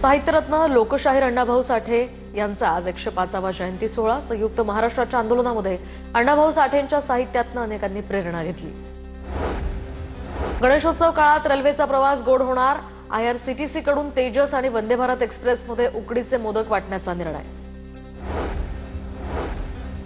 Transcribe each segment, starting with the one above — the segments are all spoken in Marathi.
साहित्यरत्न लोकशाहीर अण्णाभाऊ साठे यांचा आज 105वा जयंती सोहळा। संयुक्त महाराष्ट्राच्या आंदोलनामध्ये अण्णाभाऊ साठेंच्या साहित्यातून अनेकांनी प्रेरणा घेतली। गणेशोत्सव काळात रेल्वेचा प्रवास गोड होणार। IRCTC कडून तेजस आणि वंदे भारत एक्सप्रेसमध्ये उकडीचे मोदक वाटण्याचा निर्णय।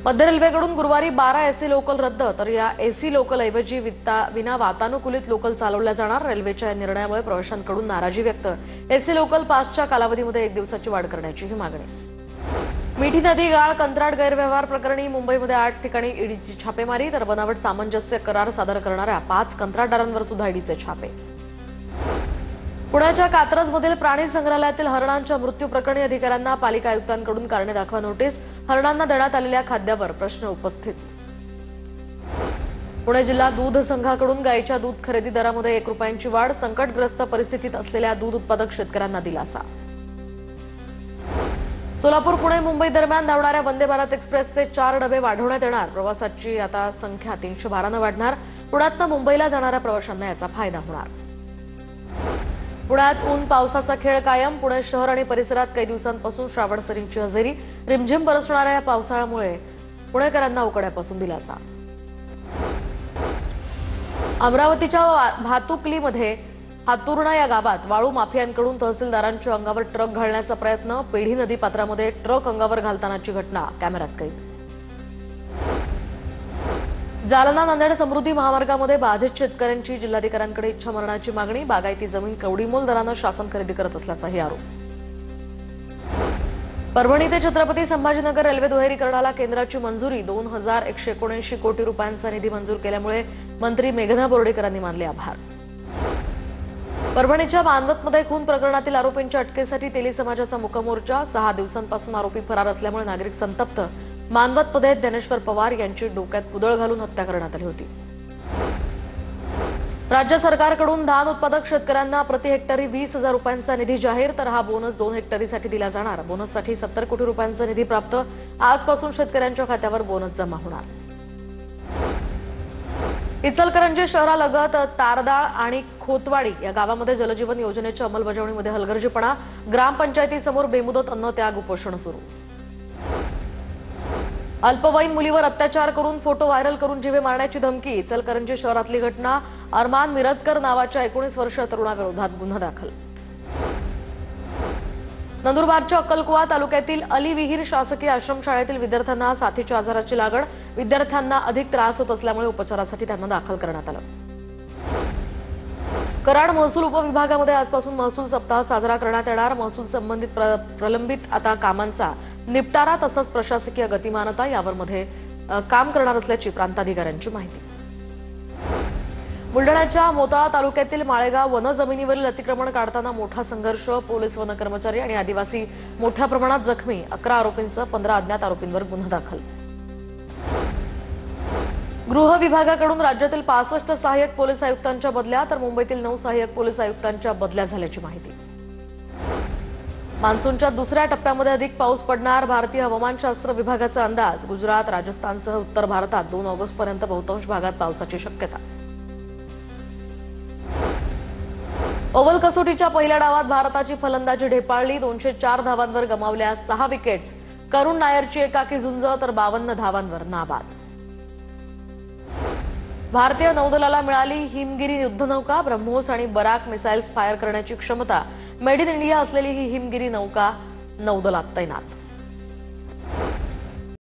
मध्य रेल्वेकडून गुरुवारी 12 AC लोकल रद्द, तर या AC लोकल ऐवजी विना वातानुकूलित लोकल चालवल्या जाणार। रेल्वेच्या या निर्णयामुळे प्रवाशांकडून नाराजी व्यक्त। AC लोकल पासच्या कालावधीमध्ये 1 दिवसाची वाढ करण्याची ही मागणी। मिठी नदी गाळ कंत्राट गैरव्यवहार प्रकरणी मुंबईमध्ये 8 ठिकाणी ईडीची छापेमारी, तर बनावट सामंजस्य करार सादर करणाऱ्या 5 कंत्राटदारांवर सुद्धा ईडीचे छापे। पुण्याच्या कात्रजमधील प्राणी संग्रहालयातील हरणांच्या मृत्यू प्रकरणी अधिकाऱ्यांना पालिका आयुक्तांकडून कारणे दाखवा नोटीस। हरणांना देण्यात आलेल्या खाद्यावर प्रश्न उपस्थित। पुणे जिल्हा दूध संघाकडून गायीच्या दूध खरेदी दरामध्ये 1 रुपयांची वाढ। संकटग्रस्त परिस्थितीत असलेल्या दूध उत्पादक शेतकऱ्यांना दिलासा। सोलापूर पुणे मुंबई दरम्यान धावणाऱ्या वंदे भारत एक्सप्रेसचे 4 डबे वाढवण्यात येणार। प्रवासाची आता संख्या 312 वाढणार। पुण्यातून मुंबईला जाणाऱ्या प्रवाशांना याचा फायदा होणार। पुण्यात ऊन पावसाचा खेळ कायम। पुणे शहर आणि परिसरात काही दिवसांपासून श्रावण सरींची हजेरी। रिमझिम बरसणाऱ्या या पावसाळ्यामुळे पुणेकरांना उकाड्यापासून दिलासा। अमरावतीच्या भातुकलीमध्ये हातुर्णा या गावात वाळू माफियांकडून तहसीलदारांच्या अंगावर ट्रक घालण्याचा प्रयत्न। पेढी नदी पात्रामध्ये ट्रक अंगावर घालतानाची घटना कॅमेऱ्यात कैद। जालना नांदेड समृद्धी महामार्गामध्ये बाधित शेतकऱ्यांची जिल्हाधिकाऱ्यांकडे इच्छामरणाची मागणी। बागायती जमीन कवडीमोल दराने शासन खरेदी करत असल्याचाही आरोप। परभणी ते छत्रपती संभाजीनगर रेल्वे दुहेरीकरणाला केंद्राची मंजुरी। 2179 कोटी रुपयांचा निधी मंजूर केल्यामुळे मंत्री मेघना बोर्डीकरांनी मानले आभार। परभणीच्या मानवतमध्ये खून प्रकरणातील आरोपींच्या अटकेसाठी तेली समाजाचा मुकमोर्चा। 6 दिवसांपासून आरोपी फरार असल्यामुळे नागरिक संतप्त। मानवतमध्ये ज्ञानेश्वर पवार यांची डोक्यात कुदळ घालून हत्या करण्यात आली होती। राज्य सरकारकडून धान उत्पादक शेतकऱ्यांना प्रति हेक्टरी 20,000 रुपयांचा निधी जाहीर, तर हा बोनस 2 हेक्टरीसाठी दिला जाणार। बोनससाठी 70 कोटी रुपयांचा निधी प्राप्त। आजपासून शेतकऱ्यांच्या खात्यावर बोनस जमा होणार। इचलकरंजी शहरालगत तारदाळ आणि खोतवाडी या गावामध्ये जलजीवन योजनेच्या अंमलबजावणीमध्ये हलगर्जीपणा। ग्रामपंचायतीसमोर बेमुदत अन्न त्याग उपोषण सुरू। अल्पवयीन मुलीवर अत्याचार करून फोटो व्हायरल करून जीवे मारण्याची धमकी। इचलकरंजी शहरातली घटना। अरमान मिरजकर नावाच्या 19 वर्षीय तरुणाविरोधात गुन्हा दाखल। नंदुरबारच्या अक्कलकुवा तालुक्यातील अली विहीर शासकीय आश्रमशाळेतील विद्यार्थ्यांना साथीच्या आजाराची लागण। विद्यार्थ्यांना अधिक त्रास होत असल्यामुळे उपचारासाठी त्यांना दाखल करण्यात आलं। कराड महसूल उपविभागामध्ये आजपासून महसूल सप्ताह साजरा करण्यात येणार। महसूल संबंधित प्रलंबित आता कामांचा निपटारा तसंच प्रशासकीय गतिमानता यावर मध्ये काम करणार असल्याची प्रांताधिकाऱ्यांची माहिती। बुलढाण्याच्या मोताळा तालुक्यातील माळेगाव वनजमिनीवरील अतिक्रमण काढताना मोठा संघर्ष। पोलीस, वन कर्मचारी आणि आदिवासी मोठ्या प्रमाणात जखमी। 11 आरोपींसह 15 अज्ञात आरोपींवर गुन्हा दाखल। गृह विभागाकडून राज्यातील 65 सहाय्यक पोलीस आयुक्तांच्या बदल्या, तर मुंबईतील 9 सहाय्यक पोलीस आयुक्तांच्या बदल्या झाल्याची माहिती। मान्सूनच्या दुसऱ्या टप्प्यामध्ये अधिक पाऊस पडणार। भारतीय हवामानशास्त्र विभागाचा अंदाज। गुजरात, राजस्थानसह उत्तर भारतात 2 ऑगस्टपर्यंत बहुतांश भागात पावसाची शक्यता। ओव्हल कसोटीच्या पहिल्या डावात भारताची फलंदाजी ढेपाळली। 204 धावांवर गमावल्या 6 विकेट्स। करुण नायरची एकाकी झुंज, तर 52 धावांवर नाबाद। भारतीय नौदलाला मिळाली हिमगिरी युद्धनौका। ब्रह्मोस आणि बराक मिसाइल्स फायर करण्याची क्षमता। मेड इन इंडिया असलेली ही हिमगिरी नौका नौदलात तैनात।